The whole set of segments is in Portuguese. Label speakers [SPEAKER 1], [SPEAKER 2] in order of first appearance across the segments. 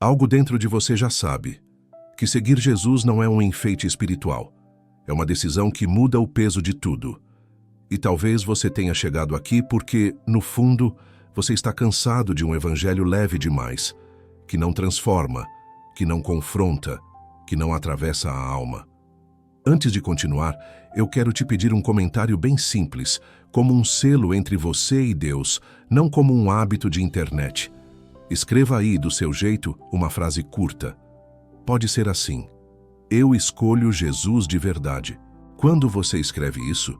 [SPEAKER 1] Algo dentro de você já sabe que seguir Jesus não é um enfeite espiritual. É uma decisão que muda o peso de tudo. E talvez você tenha chegado aqui porque, no fundo, você está cansado de um evangelho leve demais, que não transforma, que não confronta, que não atravessa a alma. Antes de continuar, eu quero te pedir um comentário bem simples, como um selo entre você e Deus, não como um hábito de internet. Escreva aí, do seu jeito, uma frase curta. Pode ser assim: eu escolho Jesus de verdade. Quando você escreve isso,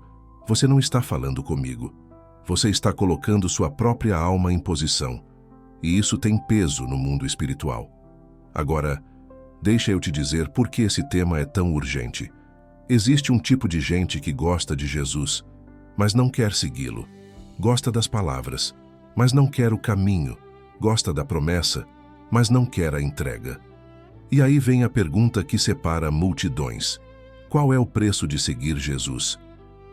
[SPEAKER 1] você não está falando comigo. Você está colocando sua própria alma em posição. E isso tem peso no mundo espiritual. Agora, deixa eu te dizer por que esse tema é tão urgente. Existe um tipo de gente que gosta de Jesus, mas não quer segui-lo. Gosta das palavras, mas não quer o caminho. Gosta da promessa, mas não quer a entrega. E aí vem a pergunta que separa multidões. Qual é o preço de seguir Jesus?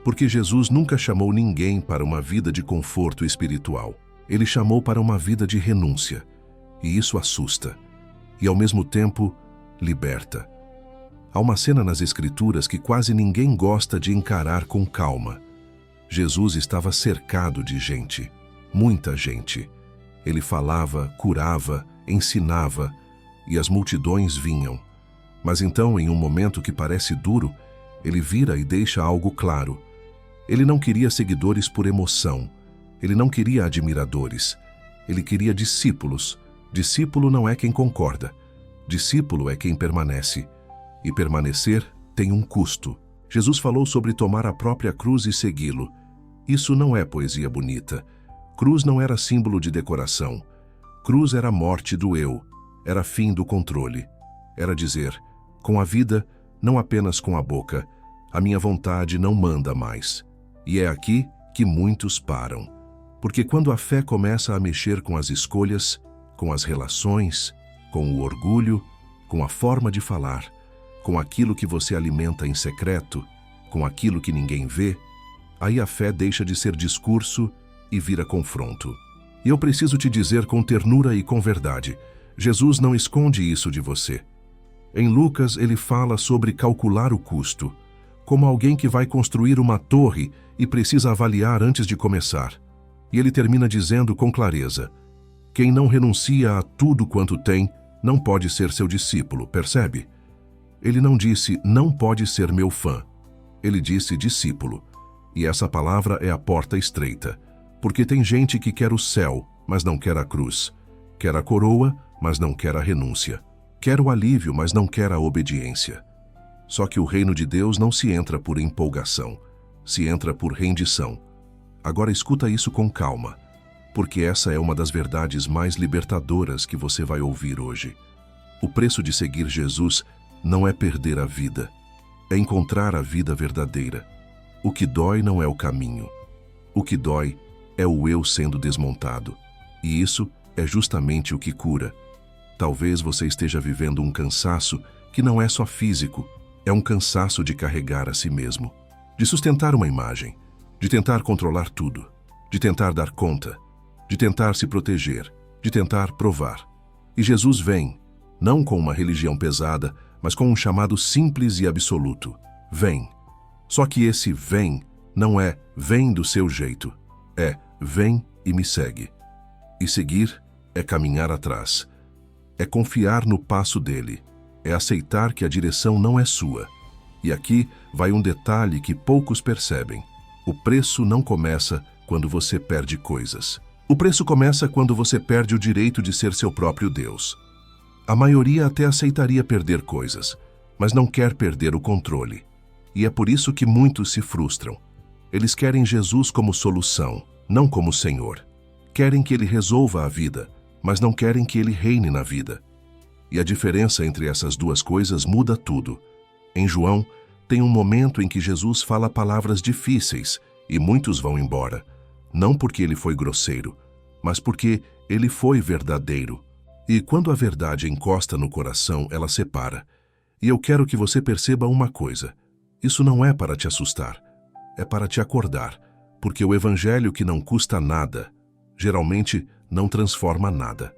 [SPEAKER 1] Porque Jesus nunca chamou ninguém para uma vida de conforto espiritual. Ele chamou para uma vida de renúncia. E isso assusta. E ao mesmo tempo, liberta. Há uma cena nas Escrituras que quase ninguém gosta de encarar com calma. Jesus estava cercado de gente. Muita gente. Ele falava, curava, ensinava, e as multidões vinham. Mas então, em um momento que parece duro, ele vira e deixa algo claro. Ele não queria seguidores por emoção. Ele não queria admiradores. Ele queria discípulos. Discípulo não é quem concorda. Discípulo é quem permanece. E permanecer tem um custo. Jesus falou sobre tomar a própria cruz e segui-lo. Isso não é poesia bonita. Cruz não era símbolo de decoração. Cruz era a morte do eu, era fim do controle. Era dizer, com a vida, não apenas com a boca, a minha vontade não manda mais. E é aqui que muitos param. Porque quando a fé começa a mexer com as escolhas, com as relações, com o orgulho, com a forma de falar, com aquilo que você alimenta em secreto, com aquilo que ninguém vê, aí a fé deixa de ser discurso e vira confronto. E eu preciso te dizer com ternura e com verdade, Jesus não esconde isso de você. Em Lucas, ele fala sobre calcular o custo, como alguém que vai construir uma torre e precisa avaliar antes de começar. E ele termina dizendo com clareza, quem não renuncia a tudo quanto tem, não pode ser seu discípulo, percebe? Ele não disse, não pode ser meu fã. Ele disse discípulo. E essa palavra é a porta estreita. Porque tem gente que quer o céu, mas não quer a cruz. Quer a coroa, mas não quer a renúncia. Quer o alívio, mas não quer a obediência. Só que o reino de Deus não se entra por empolgação, se entra por rendição. Agora escuta isso com calma, porque essa é uma das verdades mais libertadoras que você vai ouvir hoje. O preço de seguir Jesus não é perder a vida, é encontrar a vida verdadeira. O que dói não é o caminho. O que dói é o eu sendo desmontado. E isso é justamente o que cura. Talvez você esteja vivendo um cansaço que não é só físico, é um cansaço de carregar a si mesmo, de sustentar uma imagem, de tentar controlar tudo, de tentar dar conta, de tentar se proteger, de tentar provar. E Jesus vem, não com uma religião pesada, mas com um chamado simples e absoluto. Vem. Só que esse vem não é vem do seu jeito, é vem e me segue. E seguir é caminhar atrás, é confiar no passo dele, é aceitar que a direção não é sua. E aqui vai um detalhe que poucos percebem. O preço não começa quando você perde coisas. O preço começa quando você perde o direito de ser seu próprio Deus. A maioria até aceitaria perder coisas, mas não quer perder o controle. E é por isso que muitos se frustram. Eles querem Jesus como solução, não como Senhor. Querem que Ele resolva a vida, mas não querem que Ele reine na vida. E a diferença entre essas duas coisas muda tudo. Em João, tem um momento em que Jesus fala palavras difíceis e muitos vão embora. Não porque Ele foi grosseiro, mas porque Ele foi verdadeiro. E quando a verdade encosta no coração, ela separa. E eu quero que você perceba uma coisa. Isso não é para te assustar, é para te acordar, porque o evangelho que não custa nada, geralmente não transforma nada.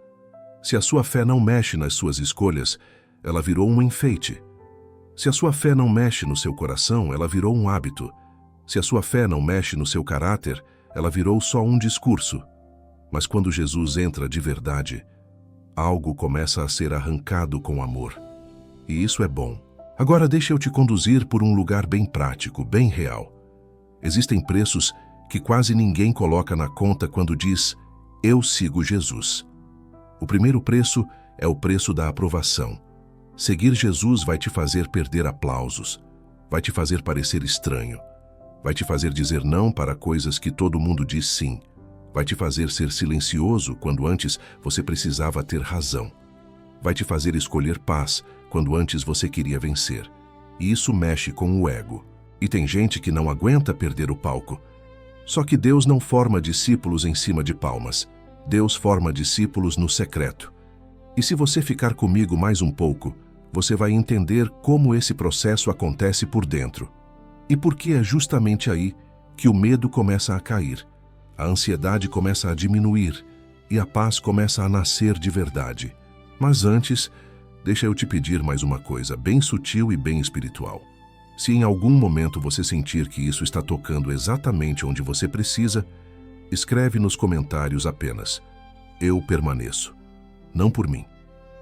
[SPEAKER 1] Se a sua fé não mexe nas suas escolhas, ela virou um enfeite. Se a sua fé não mexe no seu coração, ela virou um hábito. Se a sua fé não mexe no seu caráter, ela virou só um discurso. Mas quando Jesus entra de verdade, algo começa a ser arrancado com amor. E isso é bom. Agora deixa eu te conduzir por um lugar bem prático, bem real. Existem preços que quase ninguém coloca na conta quando diz, eu sigo Jesus. O primeiro preço é o preço da aprovação. Seguir Jesus vai te fazer perder aplausos, vai te fazer parecer estranho, vai te fazer dizer não para coisas que todo mundo diz sim, vai te fazer ser silencioso quando antes você precisava ter razão, vai te fazer escolher paz quando antes você queria vencer. E isso mexe com o ego. E tem gente que não aguenta perder o palco. Só que Deus não forma discípulos em cima de palmas. Deus forma discípulos no secreto. E se você ficar comigo mais um pouco, você vai entender como esse processo acontece por dentro. E porque é justamente aí que o medo começa a cair, a ansiedade começa a diminuir e a paz começa a nascer de verdade. Mas antes, deixa eu te pedir mais uma coisa bem sutil e bem espiritual. Se em algum momento você sentir que isso está tocando exatamente onde você precisa, escreve nos comentários apenas, eu permaneço. Não por mim,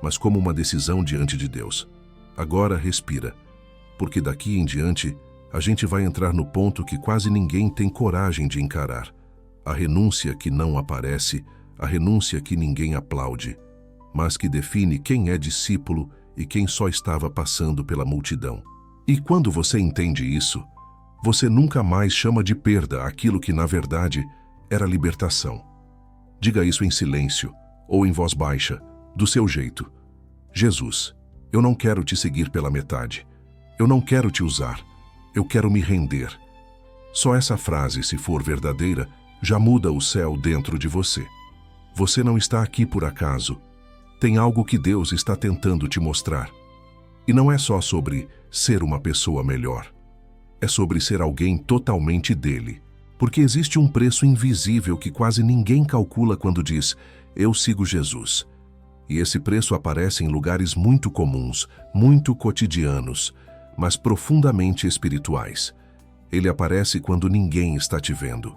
[SPEAKER 1] mas como uma decisão diante de Deus. Agora respira, porque daqui em diante a gente vai entrar no ponto que quase ninguém tem coragem de encarar. A renúncia que não aparece, a renúncia que ninguém aplaude, mas que define quem é discípulo e quem só estava passando pela multidão. E quando você entende isso, você nunca mais chama de perda aquilo que, na verdade, era libertação. Diga isso em silêncio ou em voz baixa, do seu jeito. Jesus, eu não quero te seguir pela metade. Eu não quero te usar. Eu quero me render. Só essa frase, se for verdadeira, já muda o céu dentro de você. Você não está aqui por acaso. Tem algo que Deus está tentando te mostrar. E não é só sobre ser uma pessoa melhor. É sobre ser alguém totalmente dele. Porque existe um preço invisível que quase ninguém calcula quando diz, eu sigo Jesus. E esse preço aparece em lugares muito comuns, muito cotidianos, mas profundamente espirituais. Ele aparece quando ninguém está te vendo.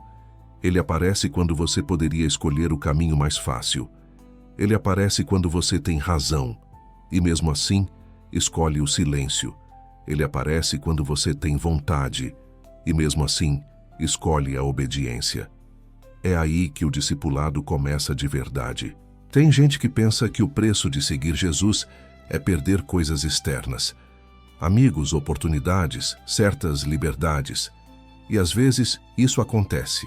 [SPEAKER 1] Ele aparece quando você poderia escolher o caminho mais fácil. Ele aparece quando você tem razão, e mesmo assim, escolhe o silêncio. Ele aparece quando você tem vontade, e mesmo assim, escolhe a obediência. É aí que o discipulado começa de verdade. Tem gente que pensa que o preço de seguir Jesus é perder coisas externas. Amigos, oportunidades, certas liberdades. E às vezes isso acontece.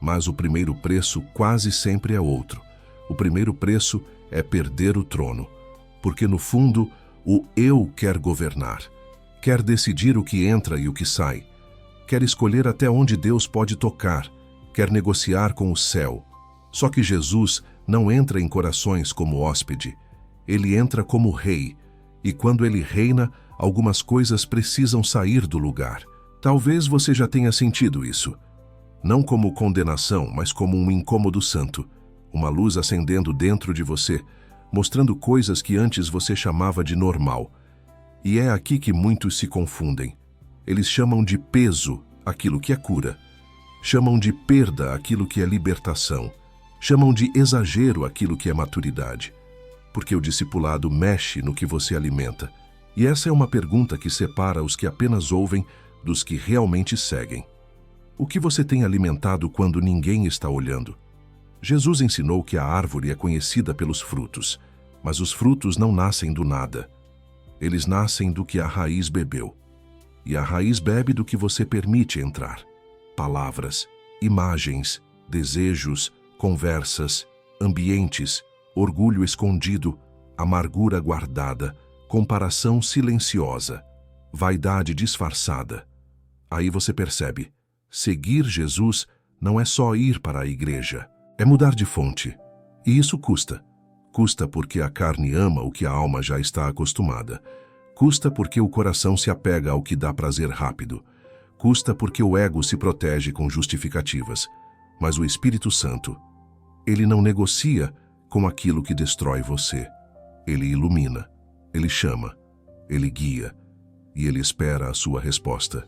[SPEAKER 1] Mas o primeiro preço quase sempre é outro. O primeiro preço é perder o trono. Porque no fundo, o eu quer governar. Quer decidir o que entra e o que sai. Quer escolher até onde Deus pode tocar. Quer negociar com o céu. Só que Jesus não entra em corações como hóspede. Ele entra como rei. E quando ele reina, algumas coisas precisam sair do lugar. Talvez você já tenha sentido isso. Não como condenação, mas como um incômodo santo. Uma luz acendendo dentro de você, mostrando coisas que antes você chamava de normal. E é aqui que muitos se confundem. Eles chamam de peso aquilo que é cura. Chamam de perda aquilo que é libertação. Chamam de exagero aquilo que é maturidade. Porque o discipulado mexe no que você alimenta. E essa é uma pergunta que separa os que apenas ouvem dos que realmente seguem. O que você tem alimentado quando ninguém está olhando? Jesus ensinou que a árvore é conhecida pelos frutos, mas os frutos não nascem do nada. Eles nascem do que a raiz bebeu. E a raiz bebe do que você permite entrar. Palavras, imagens, desejos, conversas, ambientes, orgulho escondido, amargura guardada, comparação silenciosa, vaidade disfarçada. Aí você percebe, seguir Jesus não é só ir para a igreja, é mudar de fonte. E isso custa. Custa porque a carne ama o que a alma já está acostumada. Custa porque o coração se apega ao que dá prazer rápido. Custa porque o ego se protege com justificativas. Mas o Espírito Santo, ele não negocia com aquilo que destrói você. Ele ilumina, ele chama, ele guia e ele espera a sua resposta.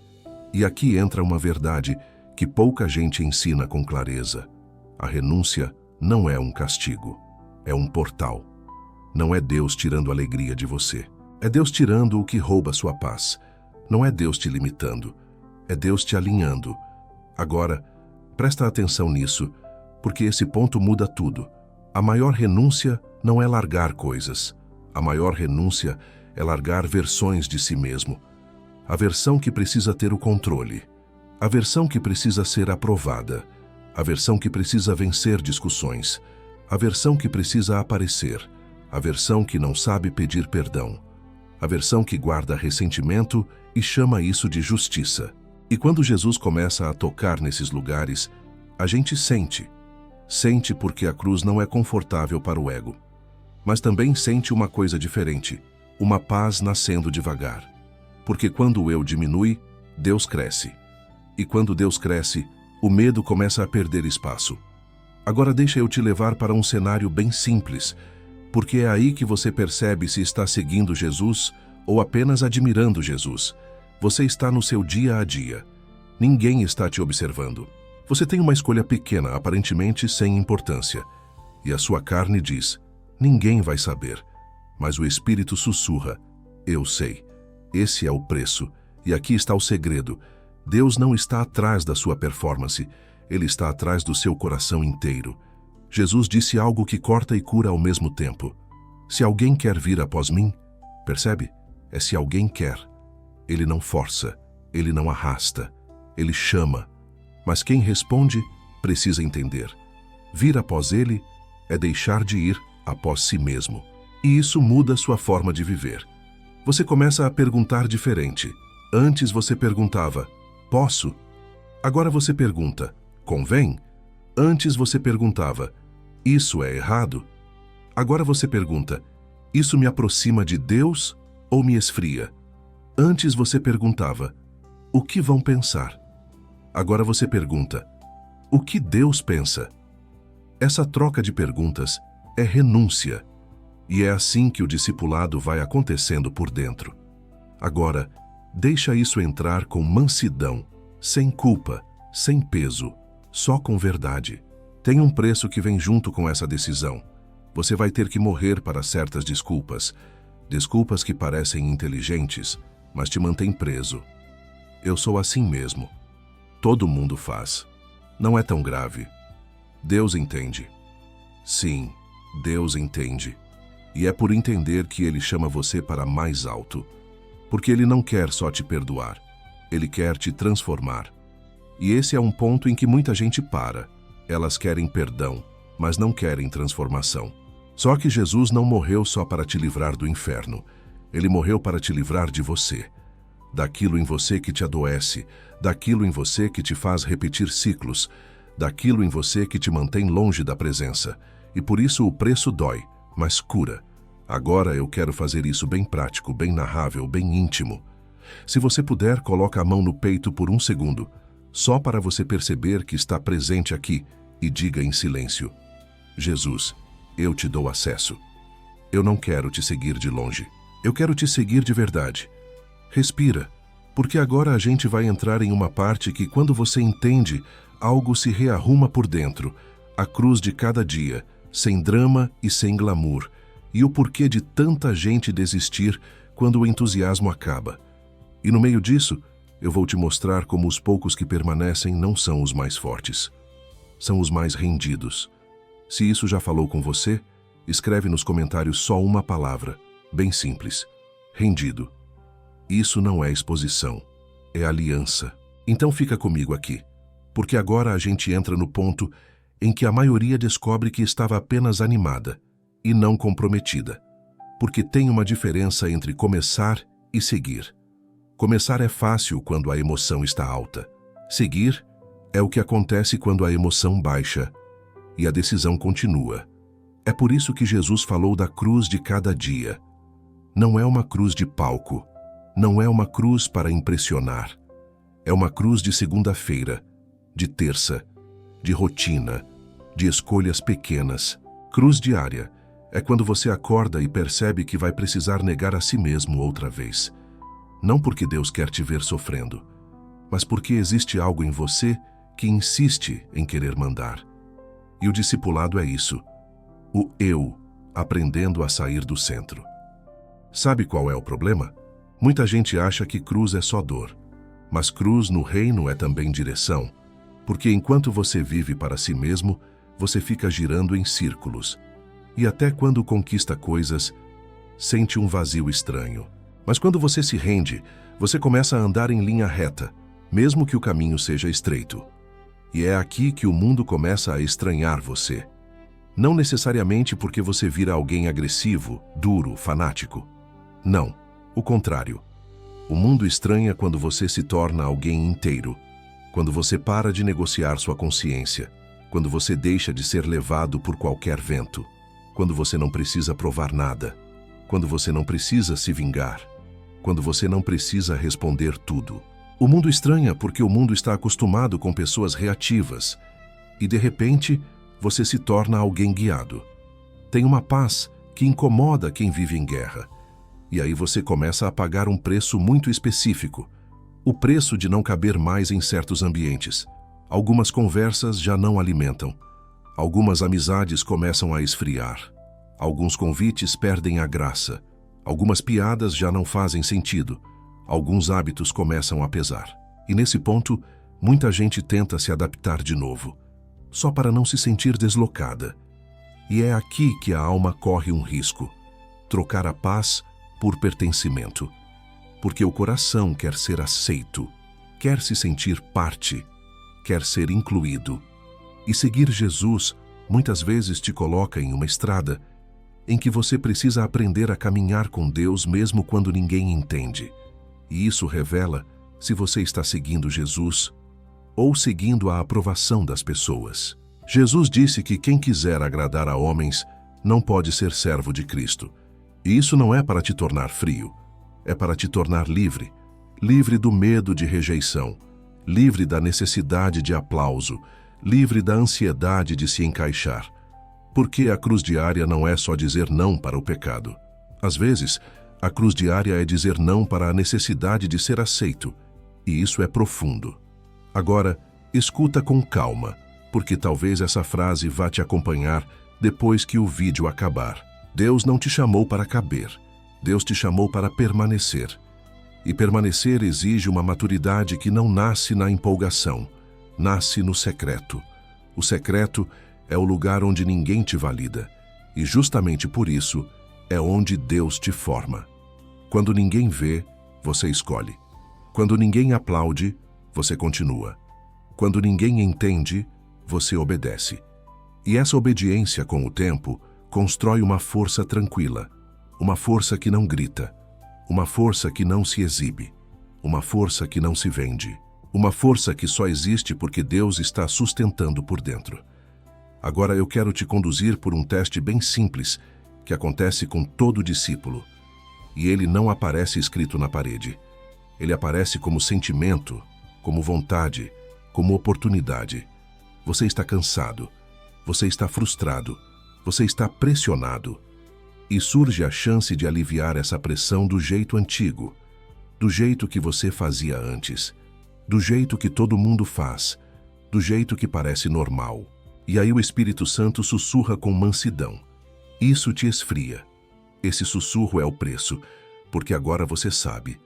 [SPEAKER 1] E aqui entra uma verdade que pouca gente ensina com clareza. A renúncia não é um castigo, é um portal. Não é Deus tirando a alegria de você. É Deus tirando o que rouba sua paz. Não é Deus te limitando, é Deus te alinhando. Agora, presta atenção nisso, porque esse ponto muda tudo. A maior renúncia não é largar coisas. A maior renúncia é largar versões de si mesmo. A versão que precisa ter o controle. A versão que precisa ser aprovada. A versão que precisa vencer discussões. A versão que precisa aparecer. A versão que não sabe pedir perdão. A versão que guarda ressentimento e chama isso de justiça. E quando Jesus começa a tocar nesses lugares, a gente sente. Sente porque a cruz não é confortável para o ego. Mas também sente uma coisa diferente, uma paz nascendo devagar. Porque quando o eu diminui, Deus cresce. E quando Deus cresce, o medo começa a perder espaço. Agora deixa eu te levar para um cenário bem simples, porque é aí que você percebe se está seguindo Jesus ou apenas admirando Jesus. Você está no seu dia a dia. Ninguém está te observando. Você tem uma escolha pequena, aparentemente sem importância. E a sua carne diz, ninguém vai saber. Mas o Espírito sussurra, eu sei. Esse é o preço. E aqui está o segredo. Deus não está atrás da sua performance. Ele está atrás do seu coração inteiro. Jesus disse algo que corta e cura ao mesmo tempo. Se alguém quer vir após mim, percebe? É se alguém quer. Ele não força, ele não arrasta, ele chama. Mas quem responde precisa entender. Vir após ele é deixar de ir após si mesmo. E isso muda sua forma de viver. Você começa a perguntar diferente. Antes você perguntava, posso? Agora você pergunta, convém? Antes você perguntava, isso é errado? Agora você pergunta, isso me aproxima de Deus ou me esfria? Antes você perguntava, o que vão pensar? Agora você pergunta, o que Deus pensa? Essa troca de perguntas é renúncia. E é assim que o discipulado vai acontecendo por dentro. Agora, deixa isso entrar com mansidão, sem culpa, sem peso, só com verdade. Tem um preço que vem junto com essa decisão. Você vai ter que morrer para certas desculpas. Desculpas que parecem inteligentes, mas te mantêm preso. Eu sou assim mesmo. Todo mundo faz. Não é tão grave. Deus entende. Sim, Deus entende. E é por entender que Ele chama você para mais alto. Porque Ele não quer só te perdoar. Ele quer te transformar. E esse é um ponto em que muita gente para. Elas querem perdão, mas não querem transformação. Só que Jesus não morreu só para te livrar do inferno. Ele morreu para te livrar de você. Daquilo em você que te adoece, daquilo em você que te faz repetir ciclos, daquilo em você que te mantém longe da presença. E por isso o preço dói, mas cura. Agora eu quero fazer isso bem prático, bem narrável, bem íntimo. Se você puder, coloca a mão no peito por um segundo, só para você perceber que está presente aqui, e diga em silêncio, Jesus, eu te dou acesso. Eu não quero te seguir de longe. Eu quero te seguir de verdade. Respira, porque agora a gente vai entrar em uma parte que quando você entende, algo se rearruma por dentro, a cruz de cada dia, sem drama e sem glamour, e o porquê de tanta gente desistir quando o entusiasmo acaba. E no meio disso, eu vou te mostrar como os poucos que permanecem não são os mais fortes. São os mais rendidos. Se isso já falou com você, escreve nos comentários só uma palavra, bem simples, rendido. Isso não é exposição, é aliança. Então fica comigo aqui, porque agora a gente entra no ponto em que a maioria descobre que estava apenas animada e não comprometida. Porque tem uma diferença entre começar e seguir. Começar é fácil quando a emoção está alta. Seguir é o que acontece quando a emoção baixa e a decisão continua. É por isso que Jesus falou da cruz de cada dia. Não é uma cruz de palco, não é uma cruz para impressionar. É uma cruz de segunda-feira, de terça, de rotina, de escolhas pequenas, Cruz diária é quando você acorda e percebe que vai precisar negar a si mesmo outra vez. Não porque Deus quer te ver sofrendo, mas porque existe algo em você que insiste em querer mandar. E o discipulado é isso, o eu aprendendo a sair do centro. Sabe qual é o problema? Muita gente acha que cruz é só dor, mas cruz no reino é também direção, porque enquanto você vive para si mesmo, você fica girando em círculos, e até quando conquista coisas, sente um vazio estranho. Mas quando você se rende, você começa a andar em linha reta, mesmo que o caminho seja estreito. E é aqui que o mundo começa a estranhar você. Não necessariamente porque você vira alguém agressivo, duro, fanático. Não, o contrário. O mundo estranha quando você se torna alguém inteiro, quando você para de negociar sua consciência, quando você deixa de ser levado por qualquer vento, quando você não precisa provar nada, quando você não precisa se vingar, quando você não precisa responder tudo. O mundo estranha porque o mundo está acostumado com pessoas reativas e, de repente, você se torna alguém guiado. Tem uma paz que incomoda quem vive em guerra. E aí você começa a pagar um preço muito específico, o preço de não caber mais em certos ambientes. Algumas conversas já não alimentam. Algumas amizades começam a esfriar. Alguns convites perdem a graça. Algumas piadas já não fazem sentido. Alguns hábitos começam a pesar. E nesse ponto, muita gente tenta se adaptar de novo, só para não se sentir deslocada. E é aqui que a alma corre um risco: trocar a paz por pertencimento. Porque o coração quer ser aceito, quer se sentir parte, quer ser incluído. E seguir Jesus muitas vezes te coloca em uma estrada em que você precisa aprender a caminhar com Deus mesmo quando ninguém entende. E isso revela se você está seguindo Jesus ou seguindo a aprovação das pessoas. Jesus disse que quem quiser agradar a homens não pode ser servo de Cristo. E isso não é para te tornar frio, é para te tornar livre, livre do medo de rejeição, livre da necessidade de aplauso, livre da ansiedade de se encaixar. Porque a cruz diária não é só dizer não para o pecado. Às vezes, a cruz diária é dizer não para a necessidade de ser aceito, e isso é profundo. Agora, escuta com calma, porque talvez essa frase vá te acompanhar depois que o vídeo acabar. Deus não te chamou para caber, Deus te chamou para permanecer. E permanecer exige uma maturidade que não nasce na empolgação, nasce no secreto. O secreto é o lugar onde ninguém te valida, e justamente por isso é onde Deus te forma. Quando ninguém vê, você escolhe. Quando ninguém aplaude, você continua. Quando ninguém entende, você obedece. E essa obediência, com o tempo, constrói uma força tranquila, uma força que não grita, uma força que não se exibe, uma força que não se vende, uma força que só existe porque Deus está sustentando por dentro. Agora eu quero te conduzir por um teste bem simples que acontece com todo discípulo. E ele não aparece escrito na parede. Ele aparece como sentimento, como vontade, como oportunidade. Você está cansado, você está frustrado, você está pressionado. E surge a chance de aliviar essa pressão do jeito antigo, do jeito que você fazia antes, do jeito que todo mundo faz, do jeito que parece normal. E aí o Espírito Santo sussurra com mansidão. Isso te esfria. Esse sussurro é o preço, porque agora você sabe.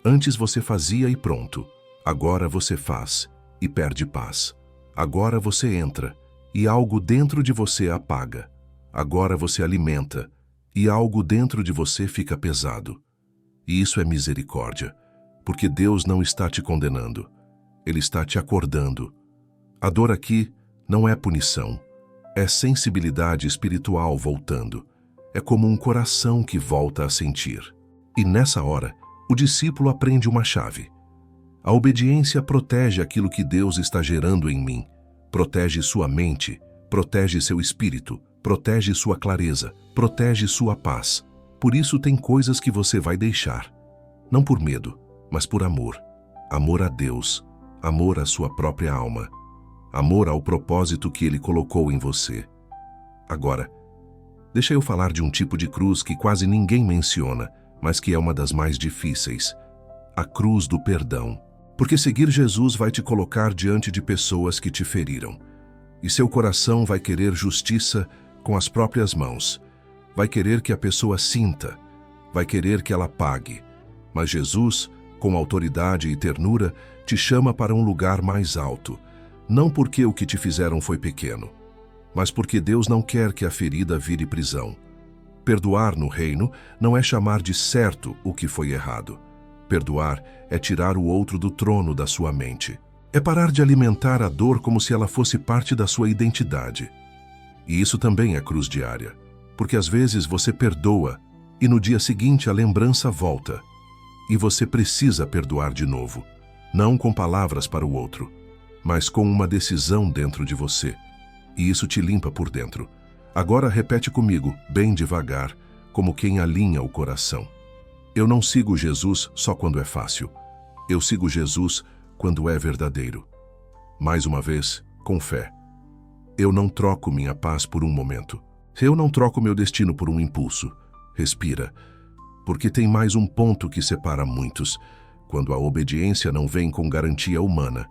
[SPEAKER 1] Antes você fazia e pronto. Agora você faz e perde paz. Agora você entra e algo dentro de você apaga. Agora você alimenta e algo dentro de você fica pesado. E isso é misericórdia, porque Deus não está te condenando. Ele está te acordando. A dor aqui não é punição, é sensibilidade espiritual voltando. É como um coração que volta a sentir. E nessa hora, o discípulo aprende uma chave. A obediência protege aquilo que Deus está gerando em mim. Protege sua mente, protege seu espírito, protege sua clareza, protege sua paz. Por isso tem coisas que você vai deixar. Não por medo, mas por amor. Amor a Deus, amor à sua própria alma, amor ao propósito que Ele colocou em você. Agora, Deixa eu falar de um tipo de cruz que quase ninguém menciona, mas que é uma das mais difíceis: a cruz do perdão. Porque seguir Jesus vai te colocar diante de pessoas que te feriram. E seu coração vai querer justiça com as próprias mãos. Vai querer que a pessoa sinta, vai querer que ela pague. Mas Jesus, com autoridade e ternura, te chama para um lugar mais alto. Não porque o que te fizeram foi pequeno, mas porque Deus não quer que a ferida vire prisão. Perdoar no reino não é chamar de certo o que foi errado. Perdoar é tirar o outro do trono da sua mente. É parar de alimentar a dor como se ela fosse parte da sua identidade. E isso também é cruz diária, porque às vezes você perdoa e no dia seguinte a lembrança volta. E você precisa perdoar de novo, não com palavras para o outro, mas com uma decisão dentro de você. E isso te limpa por dentro. Agora repete comigo, bem devagar, como quem alinha o coração. Eu não sigo Jesus só quando é fácil. Eu sigo Jesus quando é verdadeiro. Mais uma vez, com fé. Eu não troco minha paz por um momento. Eu não troco meu destino por um impulso. Respira, porque tem mais um ponto que separa muitos. Quando a obediência não vem com garantia humana.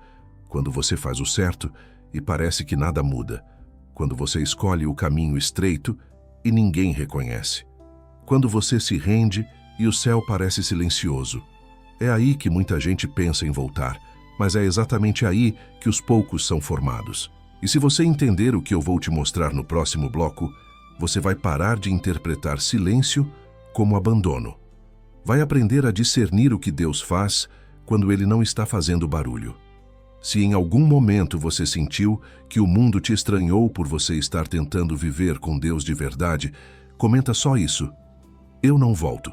[SPEAKER 1] Quando você faz o certo e parece que nada muda. Quando você escolhe o caminho estreito e ninguém reconhece. Quando você se rende e o céu parece silencioso. É aí que muita gente pensa em voltar, mas é exatamente aí que os poucos são formados. E se você entender o que eu vou te mostrar no próximo bloco, você vai parar de interpretar silêncio como abandono. Vai aprender a discernir o que Deus faz quando Ele não está fazendo barulho. Se em algum momento você sentiu que o mundo te estranhou por você estar tentando viver com Deus de verdade, comenta só isso. Eu não volto.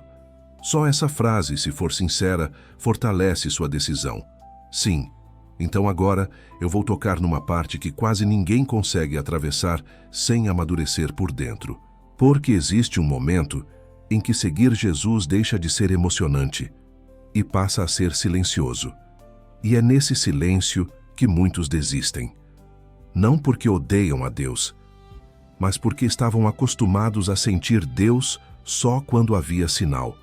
[SPEAKER 1] Só essa frase, se for sincera, fortalece sua decisão. Sim, então agora eu vou tocar numa parte que quase ninguém consegue atravessar sem amadurecer por dentro. Porque existe um momento em que seguir Jesus deixa de ser emocionante e passa a ser silencioso. E é nesse silêncio que muitos desistem. Não porque odeiam a Deus, mas porque estavam acostumados a sentir Deus só quando havia sinal.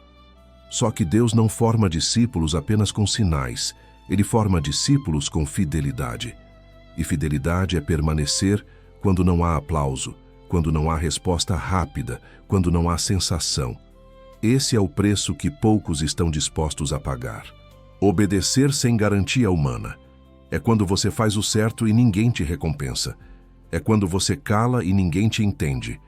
[SPEAKER 1] Só que Deus não forma discípulos apenas com sinais, Ele forma discípulos com fidelidade. E fidelidade é permanecer quando não há aplauso, quando não há resposta rápida, quando não há sensação. Esse é o preço que poucos estão dispostos a pagar. Obedecer sem garantia humana. É quando você faz o certo e ninguém te recompensa. É quando você cala e ninguém te entende.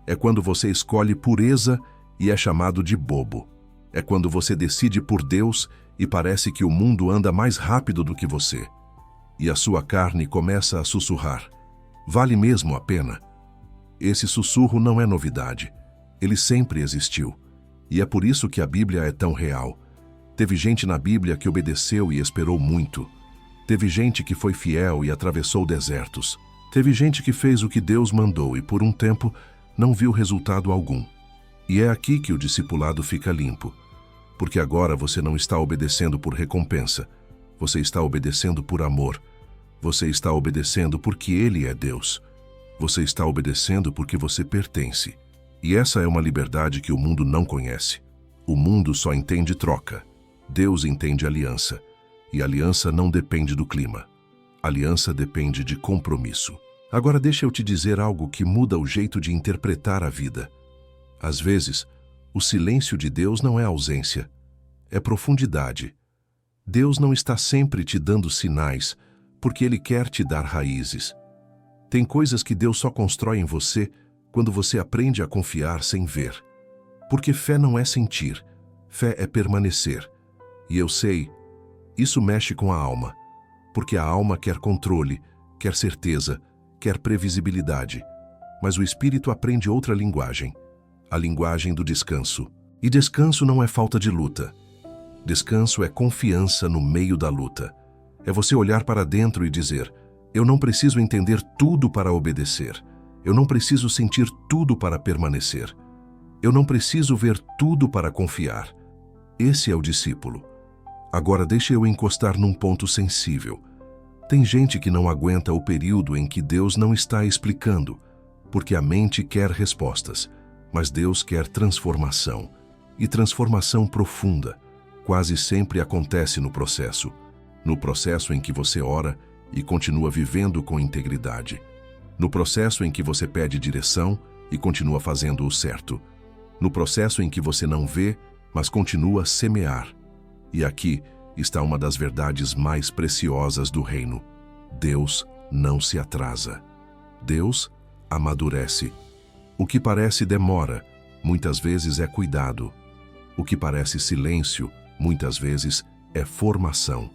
[SPEAKER 1] É quando você escolhe pureza e é chamado de bobo. É quando você decide por Deus e parece que o mundo anda mais rápido do que você. E a sua carne começa a sussurrar. Vale mesmo a pena? Esse sussurro não é novidade. Ele sempre existiu. E é por isso que a Bíblia é tão real. Teve gente na Bíblia que obedeceu e esperou muito. Teve gente que foi fiel e atravessou desertos. Teve gente que fez o que Deus mandou e por um tempo não viu resultado algum. E é aqui que o discipulado fica limpo. Porque agora você não está obedecendo por recompensa. Você está obedecendo por amor. Você está obedecendo porque Ele é Deus. Você está obedecendo porque você pertence. E essa é uma liberdade que o mundo não conhece. O mundo só entende troca. Deus entende aliança. E aliança não depende do clima. Aliança depende de compromisso. Agora deixa eu te dizer algo que muda o jeito de interpretar a vida. Às vezes, o silêncio de Deus não é ausência, é profundidade. Deus não está sempre te dando sinais, porque Ele quer te dar raízes. Tem coisas que Deus só constrói em você quando você aprende a confiar sem ver. Porque fé não é sentir, fé é permanecer. E eu sei, isso mexe com a alma, porque a alma quer controle, quer certeza, quer previsibilidade. Mas o espírito aprende outra linguagem, a linguagem do descanso. E descanso não é falta de luta. Descanso é confiança no meio da luta. É você olhar para dentro e dizer, eu não preciso entender tudo para obedecer. Eu não preciso sentir tudo para permanecer. Eu não preciso ver tudo para confiar. Esse é o discípulo. Agora deixa eu encostar num ponto sensível. Tem gente que não aguenta o período em que Deus não está explicando, porque a mente quer respostas. Mas Deus quer transformação, e transformação profunda. Quase sempre acontece no processo em que você ora e continua vivendo com integridade, no processo em que você pede direção e continua fazendo o certo, no processo em que você não vê, mas continua a semear. E aqui está uma das verdades mais preciosas do reino: Deus não se atrasa. Deus amadurece. O que parece demora, muitas vezes é cuidado. O que parece silêncio, muitas vezes é formação.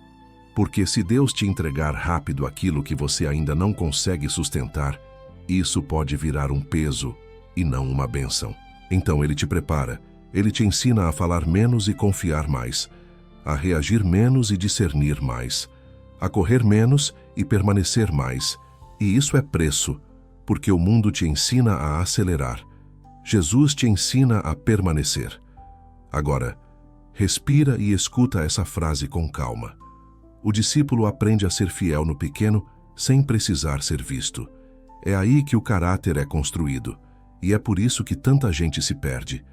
[SPEAKER 1] Porque se Deus te entregar rápido aquilo que você ainda não consegue sustentar, isso pode virar um peso e não uma bênção. Então Ele te prepara, Ele te ensina a falar menos e confiar mais, a reagir menos e discernir mais, a correr menos e permanecer mais. E isso é preço, porque o mundo te ensina a acelerar. Jesus te ensina a permanecer. Agora, respira e escuta essa frase com calma. O discípulo aprende a ser fiel no pequeno sem precisar ser visto. É aí que o caráter é construído. E é por isso que tanta gente se perde.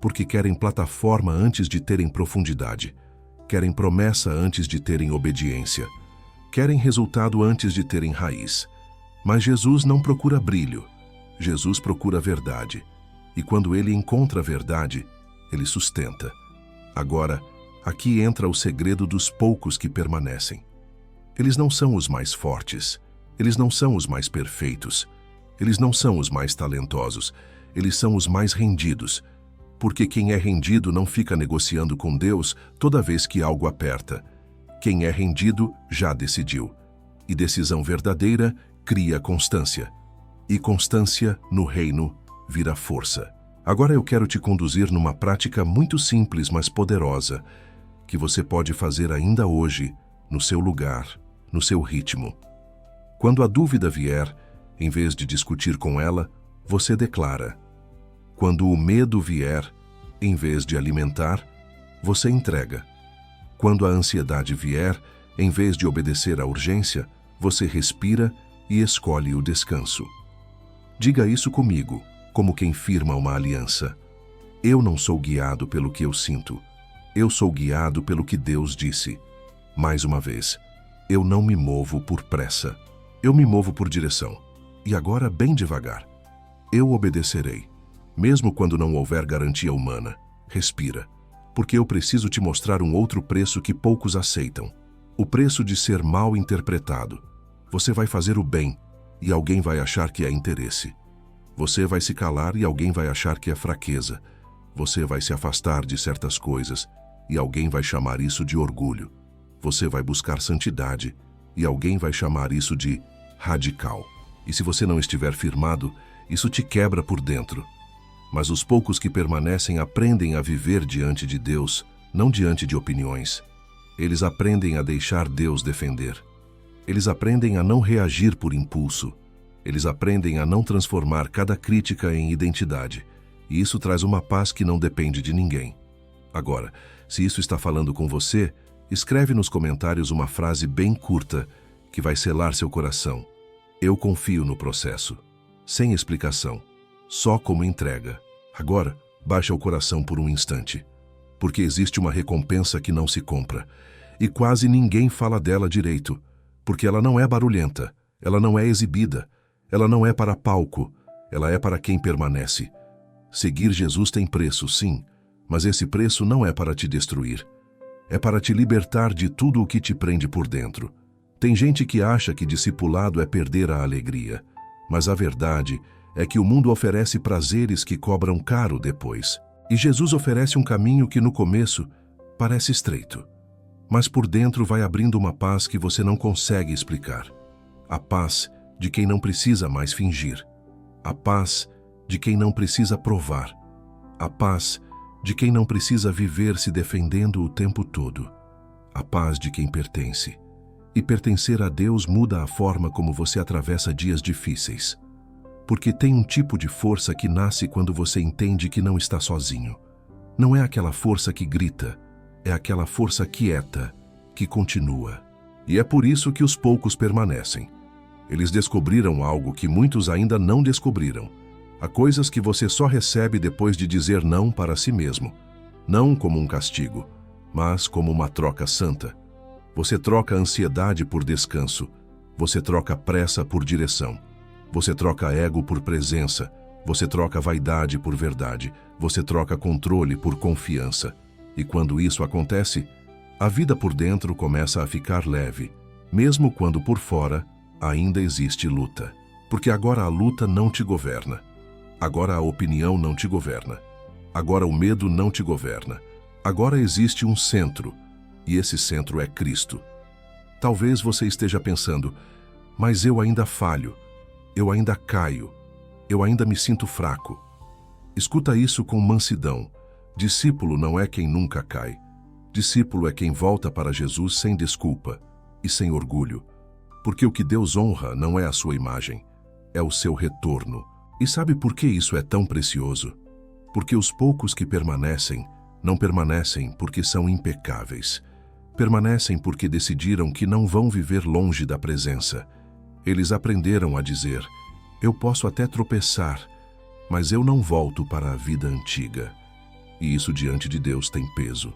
[SPEAKER 1] Porque querem plataforma antes de terem profundidade. Querem promessa antes de terem obediência. Querem resultado antes de terem raiz. Mas Jesus não procura brilho. Jesus procura verdade. E quando Ele encontra a verdade, Ele sustenta. Agora, aqui entra o segredo dos poucos que permanecem. Eles não são os mais fortes. Eles não são os mais perfeitos. Eles não são os mais talentosos. Eles são os mais rendidos. Porque quem é rendido não fica negociando com Deus toda vez que algo aperta. Quem é rendido já decidiu. E decisão verdadeira cria constância. E constância, no reino, vira força. Agora eu quero te conduzir numa prática muito simples, mas poderosa, que você pode fazer ainda hoje, no seu lugar, no seu ritmo. Quando a dúvida vier, em vez de discutir com ela, você declara. Quando o medo vier, em vez de alimentar, você entrega. Quando a ansiedade vier, em vez de obedecer à urgência, você respira e escolhe o descanso. Diga isso comigo, como quem firma uma aliança. Eu não sou guiado pelo que eu sinto. Eu sou guiado pelo que Deus disse. Mais uma vez, eu não me movo por pressa. Eu me movo por direção. E agora, bem devagar. Eu obedecerei. Mesmo quando não houver garantia humana, respira. Porque eu preciso te mostrar um outro preço que poucos aceitam. O preço de ser mal interpretado. Você vai fazer o bem e alguém vai achar que é interesse. Você vai se calar e alguém vai achar que é fraqueza. Você vai se afastar de certas coisas e alguém vai chamar isso de orgulho. Você vai buscar santidade e alguém vai chamar isso de radical. E se você não estiver firmado, isso te quebra por dentro. Mas os poucos que permanecem aprendem a viver diante de Deus, não diante de opiniões. Eles aprendem a deixar Deus defender. Eles aprendem a não reagir por impulso. Eles aprendem a não transformar cada crítica em identidade. E isso traz uma paz que não depende de ninguém. Agora, se isso está falando com você, escreve nos comentários uma frase bem curta que vai selar seu coração. Eu confio no processo. Sem explicação. Só como entrega. Agora, baixa o coração por um instante. Porque existe uma recompensa que não se compra. E quase ninguém fala dela direito. Porque ela não é barulhenta. Ela não é exibida. Ela não é para palco. Ela é para quem permanece. Seguir Jesus tem preço, sim. Mas esse preço não é para te destruir. É para te libertar de tudo o que te prende por dentro. Tem gente que acha que discipulado é perder a alegria. Mas a verdade é que o mundo oferece prazeres que cobram caro depois. E Jesus oferece um caminho que no começo parece estreito. Mas por dentro vai abrindo uma paz que você não consegue explicar. A paz de quem não precisa mais fingir. A paz de quem não precisa provar. A paz de quem não precisa viver se defendendo o tempo todo. A paz de quem pertence. E pertencer a Deus muda a forma como você atravessa dias difíceis. Porque tem um tipo de força que nasce quando você entende que não está sozinho. Não é aquela força que grita, é aquela força quieta, que continua. E é por isso que os poucos permanecem. Eles descobriram algo que muitos ainda não descobriram. Há coisas que você só recebe depois de dizer não para si mesmo. Não como um castigo, mas como uma troca santa. Você troca ansiedade por descanso. Você troca pressa por direção. Você troca ego por presença. Você troca vaidade por verdade. Você troca controle por confiança. E quando isso acontece, a vida por dentro começa a ficar leve, mesmo quando por fora ainda existe luta. Porque agora a luta não te governa. Agora a opinião não te governa. Agora o medo não te governa. Agora existe um centro, e esse centro é Cristo. Talvez você esteja pensando, mas eu ainda falho, eu ainda caio, eu ainda me sinto fraco. Escuta isso com mansidão. Discípulo não é quem nunca cai. Discípulo é quem volta para Jesus sem desculpa e sem orgulho. Porque o que Deus honra não é a sua imagem, é o seu retorno. E sabe por que isso é tão precioso? Porque os poucos que permanecem, não permanecem porque são impecáveis. Permanecem porque decidiram que não vão viver longe da presença. Eles aprenderam a dizer, eu posso até tropeçar, mas eu não volto para a vida antiga. E isso diante de Deus tem peso.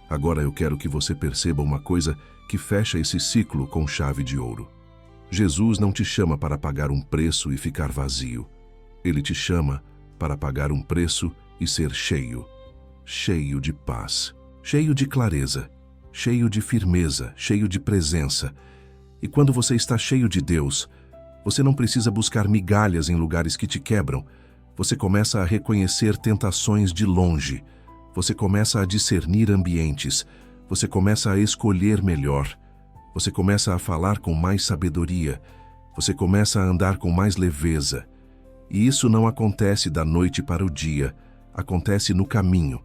[SPEAKER 1] Agora eu quero que você perceba uma coisa que fecha esse ciclo com chave de ouro. Jesus não te chama para pagar um preço e ficar vazio. Ele te chama para pagar um preço e ser cheio. Cheio de paz, cheio de clareza, cheio de firmeza, cheio de presença. E quando você está cheio de Deus, você não precisa buscar migalhas em lugares que te quebram. Você começa a reconhecer tentações de longe. Você começa a discernir ambientes. Você começa a escolher melhor. Você começa a falar com mais sabedoria. Você começa a andar com mais leveza. E isso não acontece da noite para o dia. Acontece no caminho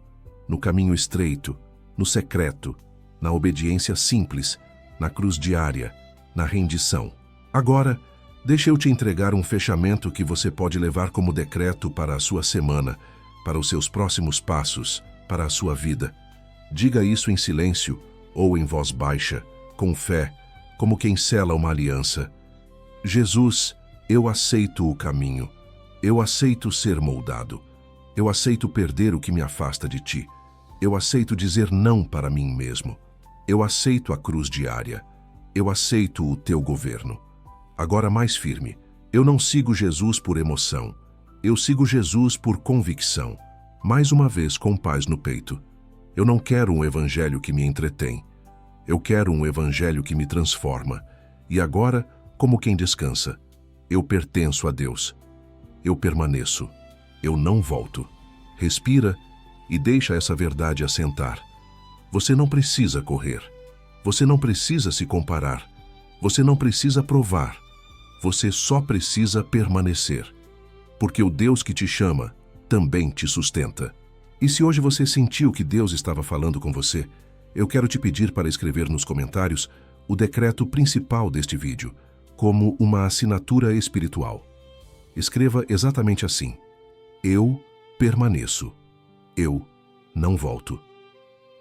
[SPEAKER 1] estreito, no secreto, na obediência simples, na cruz diária, na rendição. Agora, deixa eu te entregar um fechamento que você pode levar como decreto para a sua semana, para os seus próximos passos, para a sua vida. Diga isso em silêncio ou em voz baixa, com fé, como quem sela uma aliança. Jesus, eu aceito o caminho. Eu aceito ser moldado. Eu aceito perder o que me afasta de ti. Eu aceito dizer não para mim mesmo. Eu aceito a cruz diária. Eu aceito o teu governo. Agora mais firme. Eu não sigo Jesus por emoção. Eu sigo Jesus por convicção. Mais uma vez com paz no peito. Eu não quero um evangelho que me entretém. Eu quero um evangelho que me transforma. E agora, como quem descansa, eu pertenço a Deus. Eu permaneço. Eu não volto. Respira e deixa essa verdade assentar. Você não precisa correr. Você não precisa se comparar. Você não precisa provar. Você só precisa permanecer. Porque o Deus que te chama também te sustenta. E se hoje você sentiu que Deus estava falando com você, eu quero te pedir para escrever nos comentários o decreto principal deste vídeo, como uma assinatura espiritual. Escreva exatamente assim: eu permaneço. Eu não volto.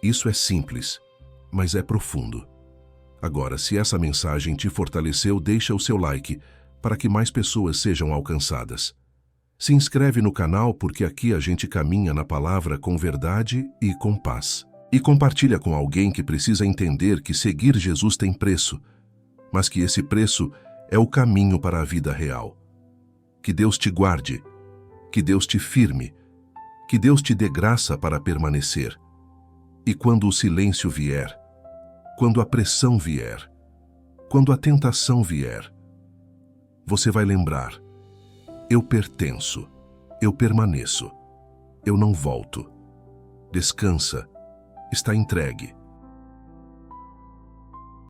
[SPEAKER 1] Isso é simples, mas é profundo. Agora, se essa mensagem te fortaleceu, deixa o seu like para que mais pessoas sejam alcançadas. Se inscreve no canal porque aqui a gente caminha na palavra com verdade e com paz. E compartilha com alguém que precisa entender que seguir Jesus tem preço, mas que esse preço é o caminho para a vida real. Que Deus te guarde, que Deus te firme, que Deus te dê graça para permanecer. E quando o silêncio vier, quando a pressão vier, quando a tentação vier, você vai lembrar: eu pertenço, eu permaneço, eu não volto. Descansa, está entregue.